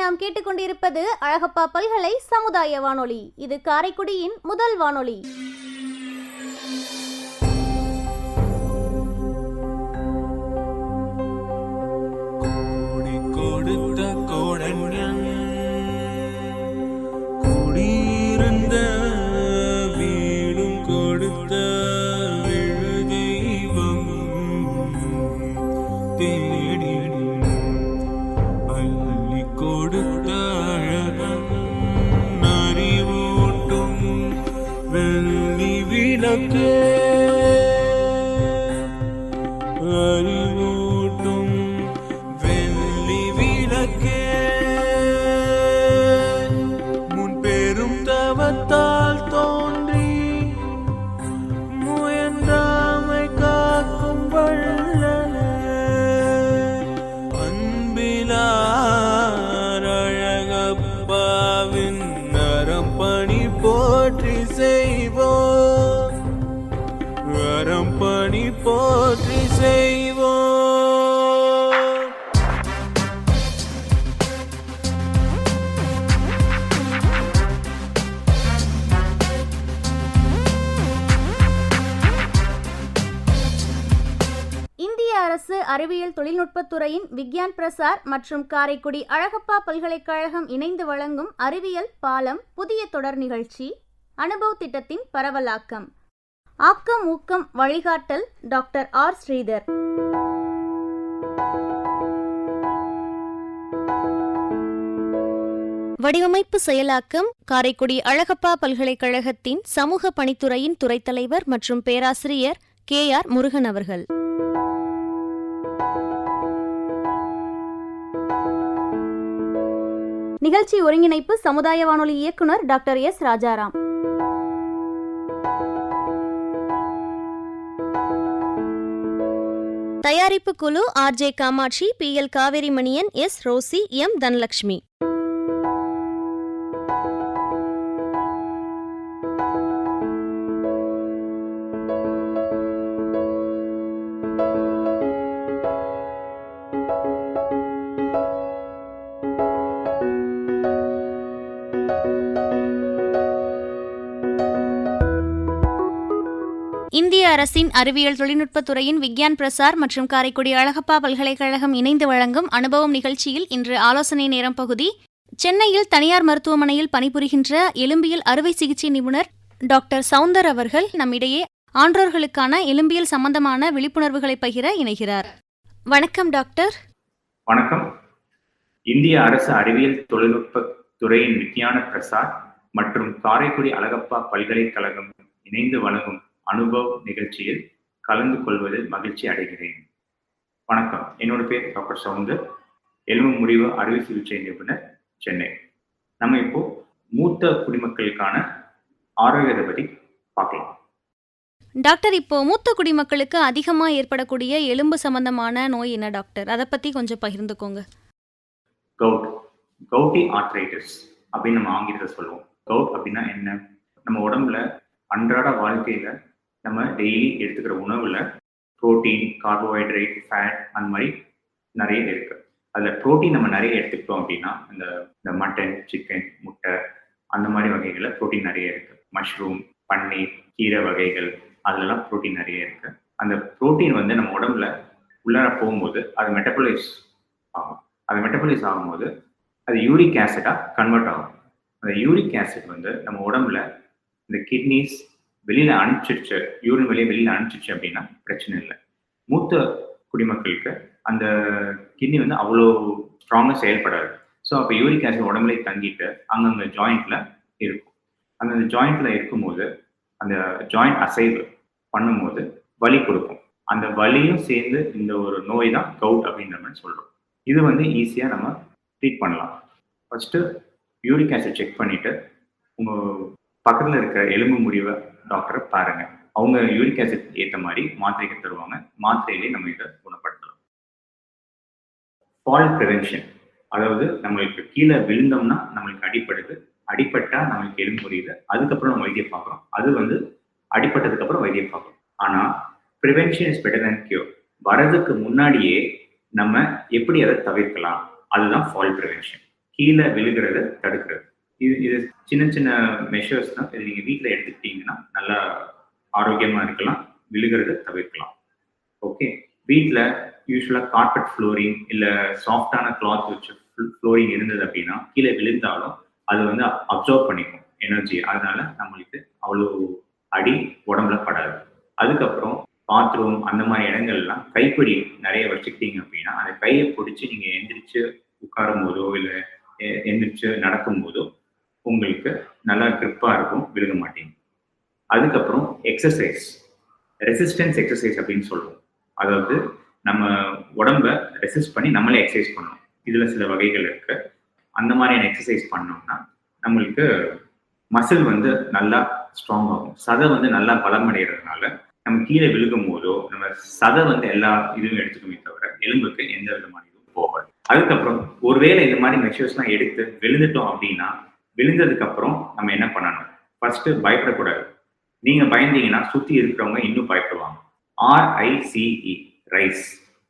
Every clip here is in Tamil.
நாம் கேட்டுக்கொண்டிருப்பது அழகப்பா பல்கலை சமுதாய வானொலி. இது காரைக்குடியின் முதல் வானொலி. அறிவூட்டும் வெள்ளி விளக்கே, முன் பெரும் தவத்தால் தோன்றி முயன்றாமை காக்கும் வள்ளலே, அன்பிலார் அழகப்பாவின் நரம்பணி போற்றி செய்வோம், பணி போற்றி செய்வோம். இந்திய அரசு அறிவியல் தொழில்நுட்பத்துறையின் விக்யான் பிரசார் மற்றும் காரைக்குடி அழகப்பா பல்கலைக்கழகம் இணைந்து வழங்கும் அறிவியல் பாலம் புதிய தொடர் நிகழ்ச்சி அனுபவ் திட்டத்தின் பரவலாக்கம். ஆக்கம் ஊக்கம் வழிகாட்டல் டாக்டர் ஆர் ஸ்ரீதர். வடிவமைப்பு செயலாக்கம் காரைக்குடி அழகப்பா பல்கலைக்கழகத்தின் சமூக பணித்துறையின் துறைத் தலைவர் மற்றும் பேராசிரியர் KR முருகன் அவர்கள். நிகழ்ச்சி ஒருங்கிணைப்பு சமுதாய வானொலி இயக்குனர் டாக்டர் S ராஜாராம். தயாரிப்பு குழு RJ Kamakshi, PL Kaverimanian, S Rosy, M Dhanalakshmi. இந்திய அரசின் அறிவியல் தொழில்நுட்பத்துறையின் விக்யான் பிரசார் மற்றும் காரைக்குடி அழகப்பா பல்கலைக்கழகம் இணைந்து வழங்கும் அனுபவம் நிகழ்ச்சியில் இன்று ஆலோசனை நேரம் பகுதி. சென்னையில் தனியார் மருத்துவமனையில் பணிபுரிகின்ற எலும்பியல் அறுவை சிகிச்சை நிபுணர் டாக்டர் சவுந்தர் அவர்கள் நம்மிடையே ஆன்றோர்களுக்கான எலும்பியல் சம்பந்தமான விழிப்புணர்வுகளை பகிர இணைகிறார். வணக்கம் டாக்டர். வணக்கம். இந்திய அரசு அறிவியல் தொழில்நுட்பத்துறையின் விக்யான பிரசார் மற்றும் காரைக்குடி அழகப்பா பல்கலைக்கழகம் இணைந்து வழங்கும் அனுபவ் நிகழ்ச்சியில் கலந்து கொள்வதில் மகிழ்ச்சி அடைகிறேன். வணக்கம். என்னோட பேர் டாக்டர் சவுந்தர், எலும்பு முறிவு அறுவை சிகிச்சை நிபுணர், சென்னை. நம்ம இப்போ மூத்த குடிமக்களுக்கான ஆரோக்கியத்தை பற்றி பார்க்கலாம். டாக்டர், இப்போ மூத்த குடிமக்களுக்கு அதிகமாக ஏற்படக்கூடிய எலும்பு சம்பந்தமான நோய் என்ன டாக்டர்? அதை பற்றி கொஞ்சம் பகிர்ந்துக்கோங்க. கவுட்டி ஆர்த்ரைட்டிஸ் அப்படின்னு நம்ம ஆங்கிலத்தில் சொல்லுவோம். கவுட் அப்படின்னா என்ன? நம்ம உடம்புல அன்றாட வாழ்க்கையில நம்ம டெய்லி எடுத்துக்கிற உணவுல புரோட்டீன், கார்போஹைட்ரேட், ஃபேட் அந்த மாதிரி நிறைய இருக்கு. அதில் புரோட்டீன் நம்ம நிறைய எடுத்துக்கிட்டோம் அப்படின்னா இந்த மட்டன், சிக்கன், முட்டை அந்த மாதிரி வகைகளில் புரோட்டீன் நிறைய இருக்கு. மஷ்ரூம், பன்னீர், கீரை வகைகள் அதுலலாம் புரோட்டீன் நிறைய இருக்கு. அந்த புரோட்டீன் வந்து நம்ம உடம்புல உள்ளார போகும்போது அது மெட்டபலைஸ் ஆகும். அது மெட்டபலைஸ் ஆகும்போது அது யூரிக் ஆசிடாக கன்வெர்ட் ஆகும். அந்த யூரிக் ஆசிட் வந்து நம்ம உடம்புல இந்த கிட்னிஸ் வெளியில் அனுப்பிச்சிருச்சு, யூரின் வெளியில் அனுப்பிச்சிருச்சு அப்படின்னா பிரச்சனை இல்லை. மூத்த குடிமக்களுக்கு அந்த கிட்னி வந்து அவ்வளோ ஸ்ட்ராங்காக செயல்படாது. ஸோ அப்போ யூரிக் ஆசிட் உடம்புலேயே தங்கிட்டு அங்கங்கே ஜாயிண்ட்டில் இருக்கும். அந்த ஜாயிண்ட்டில் இருக்கும்போது அந்த ஜாயிண்ட் அசைவு பண்ணும்போது வலி கொடுக்கும். அந்த வலியும் சேர்ந்து இந்த ஒரு நோய் தான் கவுட் அப்படின்ற மாதிரி சொல்கிறோம். இது வந்து ஈஸியாக நம்ம ட்ரீட் பண்ணலாம். ஃபஸ்ட்டு யூரிக் ஆசிட் செக் பண்ணிவிட்டு உங்கள் பக்கத்தில் இருக்கிற எலும்பு முறிவை டாக்டரை பாருங்க. அவங்க யூரிக் ஆசிட் ஏற்ற மாதிரி மாத்திரைக்கு தருவாங்க. மாத்திரையிலே நம்ம இதை குணப்படுத்தலாம். ஃபால் ப்ரிவென்ஷன், அதாவது நம்மளுக்கு கீழே விழுந்தோம்னா நம்மளுக்கு அடிப்படுது, அடிப்பட்டா நம்மளுக்கு எலும்பு முறியுது, அதுக்கப்புறம் நம்ம வைத்தியம் பார்க்குறோம். அது வந்து அடிப்பட்டதுக்கு அப்புறம் வைத்தியம் பார்க்குறோம். ஆனால் prevention is better than cure. வரதுக்கு முன்னாடியே நம்ம எப்படி அதை தவிர்க்கலாம், அதுதான் ஃபால் ப்ரிவென்ஷன். கீழே விழுகிறத தடுக்கிறது. இது சின்ன சின்ன மெஷர்ஸ் தான். இது நீங்க வீட்டில் எடுத்துக்கிட்டீங்கன்னா நல்லா ஆரோக்கியமா இருக்கலாம், விழுகிறத தவிர்க்கலாம். ஓகே. வீட்டில் யூஸ்வலாக கார்பெட் ஃப்ளோரிங் இல்லை சாஃப்டான கிளாத் வச்சு ஃப்ளோரிங் இருந்தது அப்படின்னா கீழே விழுந்தாலும் அது வந்து அப்சர்வ் பண்ணிக்கும் எனர்ஜி. அதனால நம்மளுக்கு அவ்வளோ அடி உடம்புல படாது. அதுக்கப்புறம் பாத்ரூம் அந்த மாதிரி இடங்கள்லாம் கைப்பிடி நிறைய வச்சுக்கிட்டீங்க அப்படின்னா அந்த கையை பிடிச்சி நீங்கள் எந்திரிச்சு உட்காரும் போதோ இல்லை எந்திரிச்சு நடக்கும் போதோ உங்களுக்கு நல்லா கிரிப்பாக இருக்கும், விழுக மாட்டீங்க. அதுக்கப்புறம் எக்ஸசைஸ், ரெசிஸ்டன்ஸ் எக்ஸசைஸ் அப்படின்னு சொல்லுவோம். அதாவது நம்ம உடம்ப ரெசிஸ்ட் பண்ணி நம்மளே எக்ஸசைஸ் பண்ணணும். இதில் சில வகைகள் இருக்கு. அந்த மாதிரியான எக்ஸசைஸ் பண்ணோம்னா நம்மளுக்கு மசில் வந்து நல்லா ஸ்ட்ராங் ஆகும். சதை வந்து நல்லா பலமடைகிறதுனால நம்ம கீழே விழுகும் போதோ நம்ம சதை வந்து எல்லா இதுவும் எடுத்துக்குமே தவிர எலும்புக்கு எந்த விதமான இதுவும் போகாது. அதுக்கப்புறம் ஒருவேளை இந்த மாதிரி மெஷர்ஸ்லாம் எடுத்து விழுந்துட்டோம் அப்படின்னா விழுந்ததுக்கு அப்புறம் நம்ம என்ன பண்ணணும்? ஃபர்ஸ்ட் பயப்படக்கூடாது. நீங்க பயந்தீங்கன்னா சுத்தி இருக்கிறவங்க இன்னும் பயப்படுவாங்க. RICE, ரைஸ்,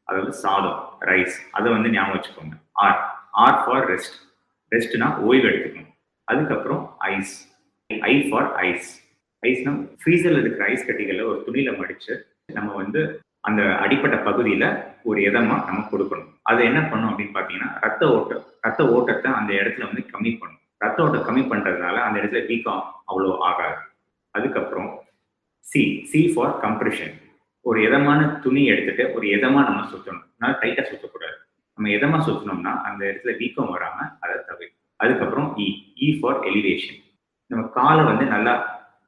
அதாவது சாதம், ரைஸ். அதை வந்து ஞாபகம் வச்சுக்கோங்க. ஆர் ஃபார் ரெஸ்ட், ரெஸ்ட்னா ஓய்வு எடுத்துக்கணும். அதுக்கப்புறம் ஐஸ், ஐ ஃபார் ஐஸ். ஐஸ்னா ஃப்ரீசர்ல இருக்கிற ஐஸ் கட்டிகளை ஒரு துணியில மடிச்சு நம்ம வந்து அந்த அடிப்பட்ட பகுதியில ஒரு இதமா நம்ம கொடுக்கணும். அது என்ன பண்ணும் அப்படின்னு பாத்தீங்கன்னா ரத்த ஓட்டத்தை அந்த இடத்துல வந்து கம்மி பண்ணும். ரத்த ஓட்டம் கம்மி பண்றதுனால அந்த இடத்துல வீக்கம் அவ்வளோ ஆகாது. அதுக்கப்புறம் சி ஃபார் கம்ப்ரெஷன். ஒரு இதமான துணி எடுத்துட்டு ஒரு இதமா நம்ம சுத்தணும். அதனால டைட்டா சுத்தக்கூடாது. நம்ம இதமா சுத்தணும்னா அந்த இடத்துல வீக்கம் வராம அதை தவிர்க்கும். அதுக்கப்புறம் இ ஃபார் எலிவேஷன். நம்ம காலை வந்து நல்லா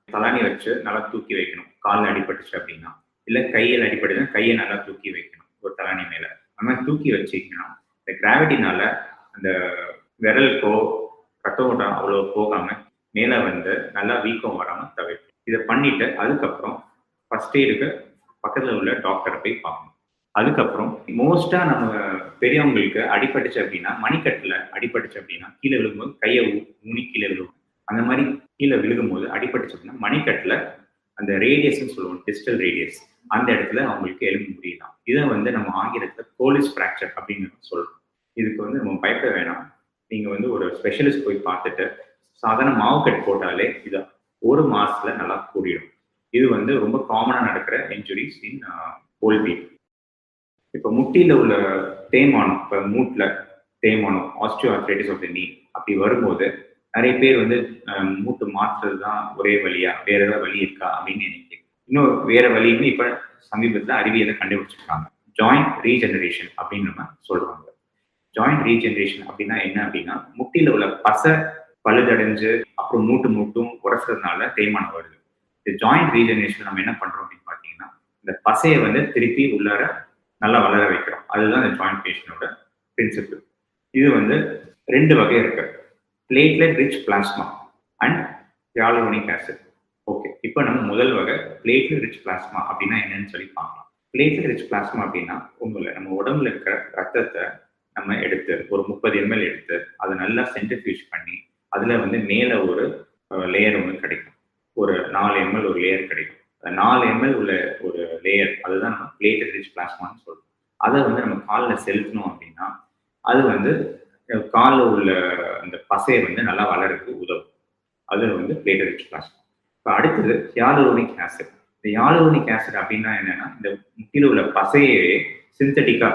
தலானி வச்சு நல்லா தூக்கி வைக்கணும். காலில் அடிபட்டுச்சு அப்படின்னா, இல்லை கையில் அடிபட்டுச்சுன்னா கையை நல்லா தூக்கி வைக்கணும் ஒரு தலானி மேல. அந்த மாதிரி தூக்கி வச்சிங்கன்னா இந்த கிராவிட்டினால அந்த விரலுக்கோ ரத்த ஓட்டம் அவ்வளோ போகாம மேலே வந்து நல்லா வீக்கம் வராம தவிர்க்கும். இதை பண்ணிட்டு அதுக்கப்புறம் ஃபர்ஸ்ட் எய்டுக்கு பக்கத்தில் உள்ள டாக்டரை போய் பார்க்கணும். அதுக்கப்புறம் மோஸ்டா நம்ம பெரியவங்களுக்கு அடிபட்டுச்சு அப்படின்னா மணிக்கட்டில் அடிபட்டுச்சு அப்படின்னா கீழே விழுகும்போது கையை ஊனி கீழே விழுகும். அந்த மாதிரி கீழே விழுகும்போது அடிபட்டுச்சு அப்படின்னா மணிக்கட்டில் அந்த ரேடியஸ்ன்னு சொல்லுவோம், டிஸ்டல் ரேடியஸ், அந்த இடத்துல அவங்களுக்கு எலும்பு முடியலாம். இதை வந்து நம்ம ஆங்கிலத்தில் கோலிஸ் ஃப்ராக்சர் அப்படின்னு சொல்றோம். இதுக்கு வந்து நம்ம பயப்பட வேணாம். நீங்க வந்து ஒரு ஸ்பெஷலிஸ்ட் போய் பார்த்துட்டு சாதாரண மாவு கட் போட்டாலே இது ஒரு மாசத்துல நல்லா கூடிடும். இது வந்து ரொம்ப காமனா நடக்கிற இன்ஜுரிஸ் இன் ஓல்ட் பீப்புள். இப்போ முட்டியில உள்ள தேய்மானம், இப்போ மூட்டில் தேய்மானம், ஆஸ்டியோ ஆர்த்ரைட்டிஸ் ஆஃப் தி நீ அப்படி வரும்போது நிறைய பேர் வந்து மூட்டு மாற்றுறது தான் ஒரே வழியா, வேற ஏதாவது வழி இருக்கா அப்படின்னு நினைக்கிறேன். இன்னும் வேற வழின்னு இப்ப சமீபத்தில் அறிவியலை கண்டுபிடிச்சிருக்காங்க. ஜாயிண்ட் ரீஜெனரேஷன் அப்படின்னு நம்ம சொல்றாங்க. ஜாயிண்ட் ரீஜெனரேஷன் அப்படின்னா என்ன அப்படின்னா முட்டியில உள்ள பசை பழுதடைஞ்சு அப்புறம் மூட்டும் உரசுறதுனால தேய்மானம் வருது. இந்த ஜாயிண்ட் ரீஜெனரேஷன் நம்ம என்ன பண்றோம் அப்படின்னு பாத்தீங்கன்னா இந்த பசையை வந்து திருப்பி உள்ளார நல்லா வளர வைக்கிறோம். அதுதான் இந்த ஜாயிண்ட் ரீஜெனரேஷனோட பிரின்சிபிள். இது வந்து ரெண்டு வகை இருக்கு, platelet rich plasma and hyaluronic acid. Okay, இப்போ நம்ம முதல் வகை பிளேட்லெட் ரிச் பிளாஸ்மா அப்படின்னா என்னன்னு சொல்லி பார்க்கலாம். பிளேட்லெட் ரிச் பிளாஸ்மா அப்படின்னா உங்களை நம்ம உடம்புல இருக்கிற ரத்தத்தை நம்ம எடுத்து ஒரு 30 ml எடுத்து அதை நல்லா சென்ட்ரிஃபியூஜ் பண்ணி அதுல வந்து மேல ஒரு லேயர் ஒன்று கிடைக்கும். ஒரு 4 ml ஒரு லேயர் கிடைக்கும். 4 ml உள்ள ஒரு லேயர், அதுதான் நம்ம பிளேட்லெட் ரிச் பிளாஸ்மான்னு சொல்றோம். அதை வந்து நம்ம காலில் செலுத்தணும் அப்படின்னா அது வந்து காலில் உள்ள அந்த பசையை வந்து நல்லா வளர்றதுக்கு உதவும். அது வந்து பிளேட்லெட் ரிச் பிளாஸ்மா. இப்போ அடுத்தது ஹியாலுரோனிக் ஆசிட். இந்த ஹியாலுரோனிக் ஆசிட் அப்படின்னா என்னன்னா இந்த முட்டியில உள்ள பசையே சிந்தட்டிக்கா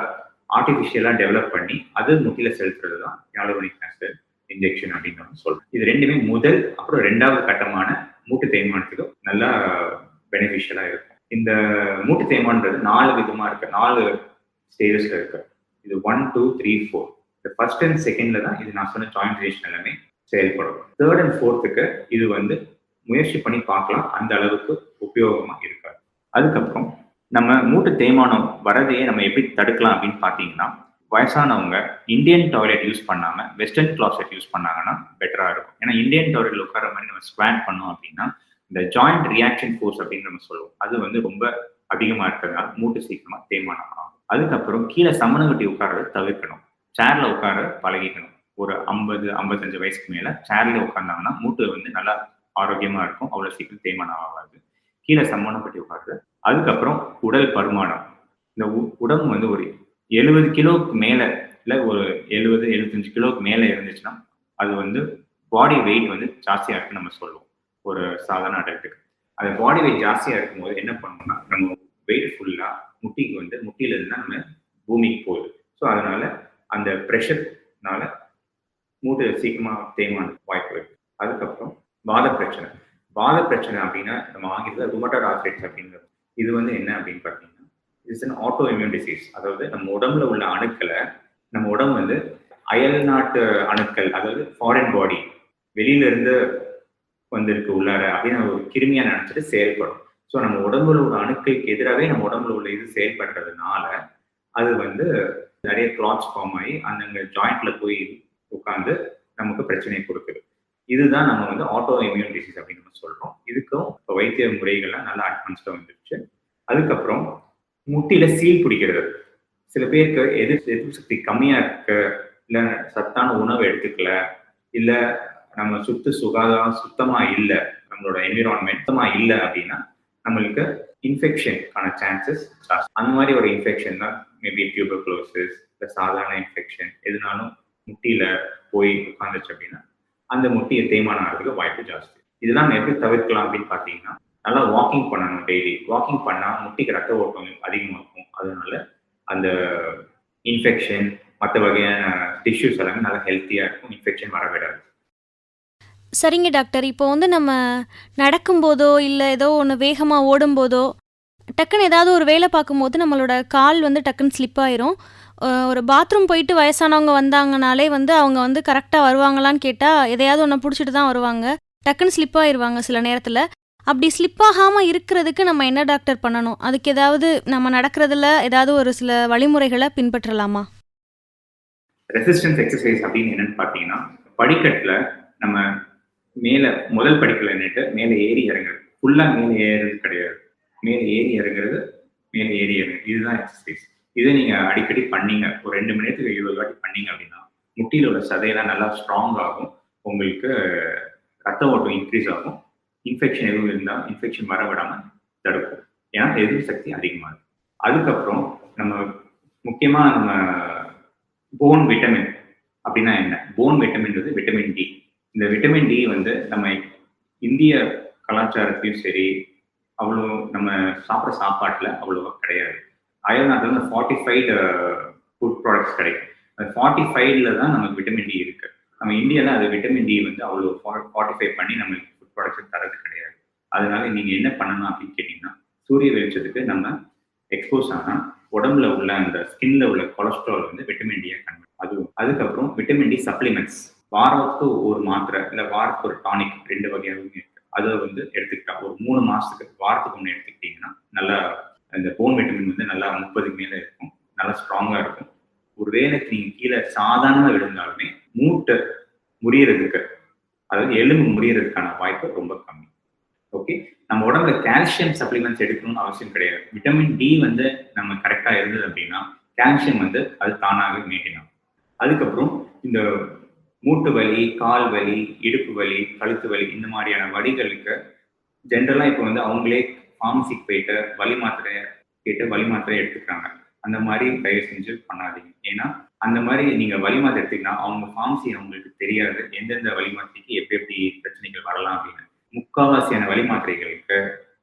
ஆர்டிஃபிஷியலா டெவலப் பண்ணி அது முட்டியில செலுத்துறது தான் ஹியாலுரோனிக் ஆசிட் இன்ஜெக்ஷன் அப்படின்னு நம்ம சொல்றோம். இது ரெண்டுமே முதல் அப்புறம் 2வது கட்டமான மூட்டு தேய்மானத்துக்கு நல்லா பெனிஃபிஷியலா இருக்கும். இந்த மூட்டு தேய்மானது 4 விதமா இருக்கு, 4 ஸ்டேஜஸ்ல இருக்கு. இது 1, 2, 3, 4. இந்த ஃபர்ஸ்ட் அண்ட் செகண்ட்ல தான் இது நான் சொன்ன ஜாயிண்ட் ரீஜன் எல்லாமே செயல்படும். 3rd and 4th இது வந்து முயற்சி பண்ணி பார்க்கலாம், அந்த அளவுக்கு உபயோகமா இருக்காது. அதுக்கப்புறம் நம்ம மூட்டு தேய்மானம் வரதையே நம்ம எப்படி தடுக்கலாம் அப்படின்னு பார்த்தீங்கன்னா வயசானவங்க இந்தியன் டாய்லெட் யூஸ் பண்ணாம வெஸ்டர்ன் கிளாசெட் யூஸ் பண்ணாங்கன்னா பெட்டரா இருக்கும். ஏன்னா இந்தியன் டாய்லெட் உட்கார மாதிரி நம்ம ஸ்குவாட் பண்ணோம் அப்படின்னா இந்த ஜாயிண்ட் ரியாக்ஷன் ஃபோர்ஸ் அப்படின்னு நம்ம சொல்லுவோம், அது வந்து ரொம்ப அதிகமா இருக்கிறதுனால மூட்டு சீக்கிரமா தேய்மானம் ஆகும். அதுக்கப்புறம் கீழே சமணம் கட்டி உட்காரத தவிர்க்கணும். சேர்ல உட்கார பழகிக்கணும். ஒரு 50-55 வயசுக்கு மேல சேர்ல உட்கார்ந்தாங்கன்னா மூட்டு வந்து நல்லா ஆரோக்கியமா இருக்கும், அவ்வளவு சீக்கிரம் தேய்மானம் ஆகாது. கீழே சமணம் கட்டி உட்காருது. அதுக்கப்புறம் உடல் பருமானம். இந்த உடம்பு வந்து ஒரு 70 கிலோவுக்கு மேல இல்லை ஒரு 70-75 கிலோக்கு மேலே இருந்துச்சுன்னா அது வந்து பாடி வெயிட் வந்து ஜாஸ்தியாக இருக்குன்னு நம்ம சொல்லுவோம் ஒரு சாதாரண அடல்ட்டுக்கு. அந்த பாடி வெயிட் ஜாஸ்தியாக இருக்கும்போது என்ன பண்ணணும்னா நம்ம வெயிட் ஃபுல்லாக முட்டிக்கு வந்து முட்டியில இருந்தால் நம்ம பூமிக்கு போகுது. ஸோ அதனால அந்த ப்ரெஷர்னால மூட்டு சீக்கிரமாக தேய்மான வாய்ப்பு இருக்கு. அதுக்கப்புறம் வாத பிரச்சனை. வாத பிரச்சனை அப்படின்னா நம்ம ஆங்கிலத்தில் ருமட்டாய்டு ஆர்த்ரைட்டிஸ் அப்படிங்கிறது. இது வந்து என்ன அப்படின்னு பார்த்தீங்கன்னா it's an auto immune disease. அதாவது நம்ம உடம்புல உள்ள அணுக்களை நம்ம உடம்பு வந்து அயல் நாட்டு அணுக்கள், அதாவது ஃபாரின் பாடி, வெளியில இருந்து வந்திருக்கு உள்ளார அப்படின்னு ஒரு கிருமியா நினைச்சிட்டு செயல்படும். ஸோ நம்ம உடம்புல உள்ள அணுக்களுக்கு எதிராகவே நம்ம உடம்புல உள்ள இது செயல்படுறதுனால அது வந்து நிறைய கிளாட்ஸ் ஃபார்ம் ஆகி அந்த ஜாயிண்ட்ல போய் உட்காந்து நமக்கு பிரச்சனையை கொடுக்குது. இதுதான் நம்ம வந்து ஆட்டோ இம்யூன் டிசீஸ் அப்படின்னு நம்ம சொல்றோம். இதுக்கும் இப்போ வைத்திய முறைகள்லாம் நல்லா அட்வான்ஸ்டாக வந்துருச்சு. அதுக்கப்புறம் முட்டியில சீல் பிடிக்கிறது. சில பேருக்கு எதிர்ப்பு சக்தி கம்மியா இருக்கு, இல்லை சத்தான உணவு எடுத்துக்கல, இல்லை நம்ம சுகாதாரம் சுத்தமா இல்லை, நம்மளோட என்விரான்மெண்ட் சுத்தமா இல்லை அப்படின்னா நம்மளுக்கு இன்ஃபெக்ஷனுக்கான சான்சஸ் ஜாஸ்தி. அந்த மாதிரி ஒரு இன்ஃபெக்ஷன் தான் மேபி டியூபர்குலோசிஸ், இல்லை சாதாரண இன்ஃபெக்ஷன் எதுனாலும் முட்டியில போய் உட்காந்துச்சு அப்படின்னா அந்த முட்டியை தேய்மானம் ஆகிறதுக்கு வாய்ப்பு ஜாஸ்தி. இதெல்லாம் நம்ம எப்படி தவிர்க்கலாம் அப்படின்னு பார்த்தீங்கன்னா நல்லா வாக்கிங் பண்ணணும். டெய்லி வாக்கிங் பண்ணால் முட்டிக்கு ரத்த ஓட்டம் அதிகமாக இருக்கும். அதனால அந்த இன்ஃபெக்ஷன் மற்ற வகையான டிஷ்யூஸ் எல்லாமே நல்லா ஹெல்த்தியாக இருக்கும், இன்ஃபெக்ஷன் வர விடாது. சரிங்க டாக்டர். இப்போ வந்து நம்ம நடக்கும்போதோ இல்லை ஏதோ ஒன்று வேகமாக ஓடும்போதோ டக்குன்னு ஏதாவது ஒரு வேலை பார்க்கும்போது நம்மளோட கால் வந்து டக்குன்னு ஸ்லிப் ஆயிரும். ஒரு பாத்ரூம் போயிட்டு வயசானவங்க வந்தாங்கனாலே வந்து அவங்க வந்து கரெக்டாக வருவாங்களான்னு கேட்டால் எதையாவது ஒன்று பிடிச்சிட்டு தான் வருவாங்க. டக்குன்னு ஸ்லிப் ஆயிடுவாங்க சில நேரத்தில். அப்படி ஸ்லிப் ஆகாமல் இருக்கிறதுக்கு நம்ம என்ன டாக்டர் பண்ணணும்? அதுக்கு ஏதாவது நம்ம நடக்கிறதுல ஏதாவது ஒரு சில வழிமுறைகளை பின்பற்றலாமா? ரெசிஸ்டன்ஸ் எக்ஸசைஸ் அப்படின்னு என்னன்னு பார்த்தீங்கன்னா படிக்கட்டில் நம்ம மேலே முதல் படிக்கல நின்றுட்டு மேலே ஏறி இறங்குறது. ஃபுல்லாக மேலே ஏறுறது கிடையாது, மேலே ஏறி இறங்குறது, மேலே ஏறி இறங்குறது, இதுதான் எக்ஸசைஸ். இதை நீங்கள் அடிக்கடி பண்ணீங்க, ஒரு 2 மணி நேரத்துக்கு 20 வாட்டி பண்ணீங்க அப்படின்னா முட்டியில் உள்ள சதையெல்லாம் நல்லா ஸ்ட்ராங் ஆகும், உங்களுக்கு ரத்த ஓட்டம் இன்க்ரீஸ் ஆகும், இன்ஃபெக்ஷன் எதுவும் இருந்தால் இன்ஃபெக்ஷன் வர விடாமல் தடுக்கும். ஏன்னா எதிர்ப்பு சக்தி அதிகமாகும். அதுக்கப்புறம் நம்ம முக்கியமாக நம்ம போன் விட்டமின் அப்படின்னா என்ன? போன் விட்டமின்றது விட்டமின் டி. இந்த விட்டமின் டி வந்து நம்ம இந்திய கலாச்சாரத்தையும் சரி அவ்வளோ நம்ம சாப்பிட்ற சாப்பாட்டில் அவ்வளோவா கிடையாது. அயல்நாட்டில் இந்த 45 ஃபுட் ப்ராடக்ட்ஸ் கிடைக்கும். அந்த 45ல தான் நமக்கு விட்டமின் டி இருக்கு. நம்ம இந்தியாவில் அது விட்டமின் டி வந்து அவ்வளோ 45 பண்ணி நம்மளுக்கு ஃபுட் ப்ராடக்ட்ஸ் தரது கிடையாது. அதனால நீங்கள் என்ன பண்ணணும் அப்படின்னு கேட்டிங்கன்னா சூரிய வெளிச்சத்துக்கு நம்ம எக்ஸ்போஸ் ஆனால் உடம்புல உள்ள அந்த ஸ்கின்ல உள்ள கொலஸ்ட்ரால் வந்து விட்டமின் டியை கன்வெர்ட். அதுக்கப்புறம் விட்டமின் டி சப்ளிமெண்ட்ஸ் வாரத்துக்கு ஒரு மாத்திரை இல்லை வாரத்துக்கு ஒரு டானிக் 2 வகையாகவும் இருக்கு. அதை வந்து எடுத்துக்கிட்டா ஒரு 3 மாசத்துக்கு வாரத்துக்கு ஒன்று எடுத்துக்கிட்டீங்கன்னா நல்லா அந்த போன் விட்டமின் வந்து நல்லா 30க்கு மேலே இருக்கும், நல்லா ஸ்ட்ராங்காக இருக்கும். ஒரு வேலைக்கு நீங்கள் கீழே சாதாரணமாக விழுந்தாலுமே மூட்டை முறியறதுக்கு, அதாவது எலும்பு முறியறதுக்கான வாய்ப்பு ரொம்ப கம்மி. ஓகே, நம்ம உடம்புல கால்சியம் சப்ளிமெண்ட்ஸ் எடுக்கணும்னு அவசியம் கிடையாது. விட்டமின் டி வந்து நம்ம கரெக்டாக இருந்தது அப்படின்னா கால்சியம் வந்து அது தானாகவே மெயின்டைன் ஆகும். அதுக்கப்புறம் இந்த மூட்டு வலி, கால் வலி, இடுப்பு வலி, கழுத்து வலி இந்த மாதிரியான வலிகளுக்கு ஜென்ரலாக இப்போ வந்து அவங்களே ஃபார்மசிக்கு போயிட்டு வலி மாத்திரையை கேட்டு வலி மாத்திரையை எடுத்துக்கிறாங்க. அந்த மாதிரி தயவு செஞ்சு பண்ணாதீங்க. ஏன்னா அந்த மாதிரி நீங்கள் வலி மாத்திரை எடுத்தீங்கன்னா அவங்க ஃபார்மசி அவங்களுக்கு தெரியாது எந்தெந்த வலி மாத்திரைக்கு எப்படி பிரச்சனைகள் வரலாம் அப்படின்னு. முக்கால்வாசியான வலி மாத்திரைகளுக்கு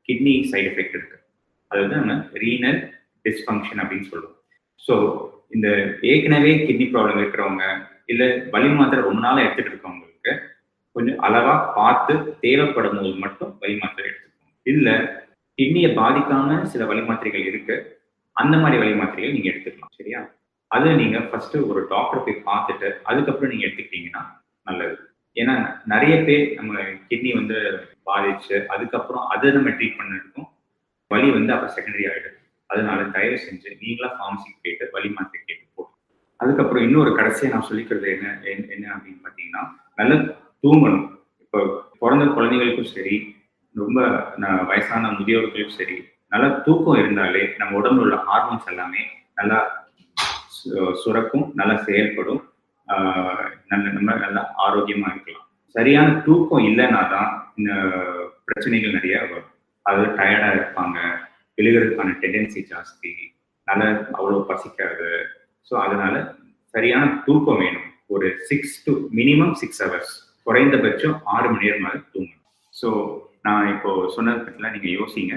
கிட்னி சைடு எஃபெக்ட் இருக்கு. அதாவது நம்ம ரீனல் டிஸ்ஃபங்க்ஷன் அப்படின்னு சொல்லுவோம். ஸோ இந்த ஏற்கனவே கிட்னி ப்ராப்ளம் இருக்கிறவங்க இல்லை வலி மாத்திரை ரொம்ப நாளாக எடுத்துகிட்டு இருக்கவங்களுக்கு கொஞ்சம் அளவாக பார்த்து தேவைப்படும் போது மட்டும் வலி மாத்திரை எடுத்துக்கோங்க. இல்லை கிட்னியை பாதிக்காம சில வலி மாத்திரைகள் இருக்கு, அந்த மாதிரி வலி மாத்திரைகள் நீங்கள் எடுத்துக்கலாம். சரியா? அதை நீங்கள் ஃபர்ஸ்ட் ஒரு டாக்டர் போய் பார்த்துட்டு அதுக்கப்புறம் நீங்கள் எடுத்துக்கிட்டீங்கன்னா நல்லது. ஏன்னா நிறைய பேர் நம்ம கிட்னி வந்து பாதிச்சு அதுக்கப்புறம் அதை நம்ம ட்ரீட் பண்ணிருக்கோம், வலி வந்து அப்புறம் செகண்டரி ஆகிடுது. அதனால தயவு செஞ்சு நீங்களா ஃபார்மசிக்கு போயிட்டு வலி மாத்திரை கேட்டு போடும். அதுக்கப்புறம் இன்னொரு கடைசியாக நான் சொல்லிக்கிறது என்ன அப்படின்னு பார்த்தீங்கன்னா நல்லா தூங்கணும். இப்போ பிறந்த குழந்தைகளுக்கும் சரி ரொம்ப வயசான முதியோர்களுக்கும் சரி நல்லா தூக்கம் இருந்தாலே நம்ம உடம்புல உள்ள ஹார்மோன்ஸ் எல்லாமே நல்லா சுரக்கும், நல்லா செயல்படும், நம்ம நல்லா ஆரோக்கியமா இருக்கலாம். சரியான தூக்கம் இல்லைன்னா தான் இந்த பிரச்சனைகள் நிறைய வரும். அதாவது டயர்டா இருப்பாங்க, விழுகிறதுக்கான டெண்டன்சி ஜாஸ்தி, நல்லா அவ்வளோ பசிக்காது. ஸோ அதனால சரியான தூக்கம் வேணும். ஒரு 6 to மினிமம் 6 hours, குறைந்தபட்சம் 6 மணி நேரம் மேலே தூங்கணும். ஸோ நான் இப்போ சொன்னது பற்றிலாம் நீங்கள் யோசிங்க.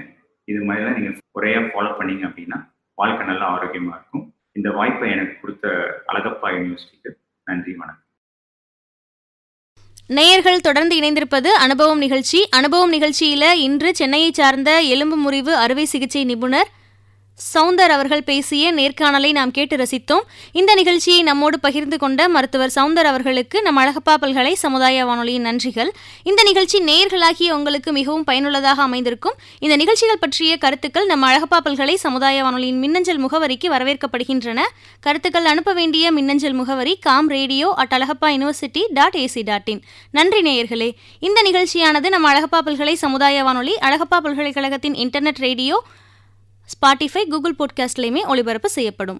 இது மாதிரிலாம் நீங்கள் முறையாக ஃபாலோ பண்ணீங்க அப்படின்னா வாழ்க்கை நல்லா ஆரோக்கியமாக இருக்கும். இந்த வாய்ப்பை எனக்கு கொடுத்த அழகப்பா யூனிவர்சிட்டிக்கு நன்றி, வணக்கம். நேயர்கள் தொடர்ந்து இணைந்திருப்பது அனுபவம் நிகழ்ச்சி. அனுபவம் நிகழ்ச்சியில் இன்று சென்னையை சார்ந்த எலும்பு முறிவு அறுவை சிகிச்சை நிபுணர் சவுந்தர் அவர்கள் பேசிய நேர்காணலை நாம் கேட்டு ரசித்தோம். இந்த நிகழ்ச்சியை நம்மோடு பகிர்ந்து கொண்ட மருத்துவர் சவுந்தர் அவர்களுக்கு நம் அழகப்பா பல்கலை சமுதாய வானொலியின் நன்றிகள். இந்த நிகழ்ச்சி நேயர்களாகிய உங்களுக்கு மிகவும் பயனுள்ளதாக அமைந்திருக்கும். இந்த நிகழ்ச்சிகள் பற்றிய கருத்துக்கள் நம் அழகப்பா பல்கலை சமுதாய வானொலியின் மின்னஞ்சல் முகவரிக்கு வரவேற்கப்படுகின்றன. கருத்துக்கள் அனுப்ப வேண்டிய மின்னஞ்சல் முகவரி kamradio@alagappauniversity.ac.in. நன்றி நேயர்களே. இந்த நிகழ்ச்சியானது நம் அழகப்பா பல்கலை சமுதாய வானொலி, அழகப்பா பல்கலைக்கழகத்தின் இன்டர்நெட் ரேடியோ, ஸ்பாட்டிஃபை, கூகுள் பாட்காஸ்ட்லையுமே ஒளிபரப்பு செய்யப்படும்.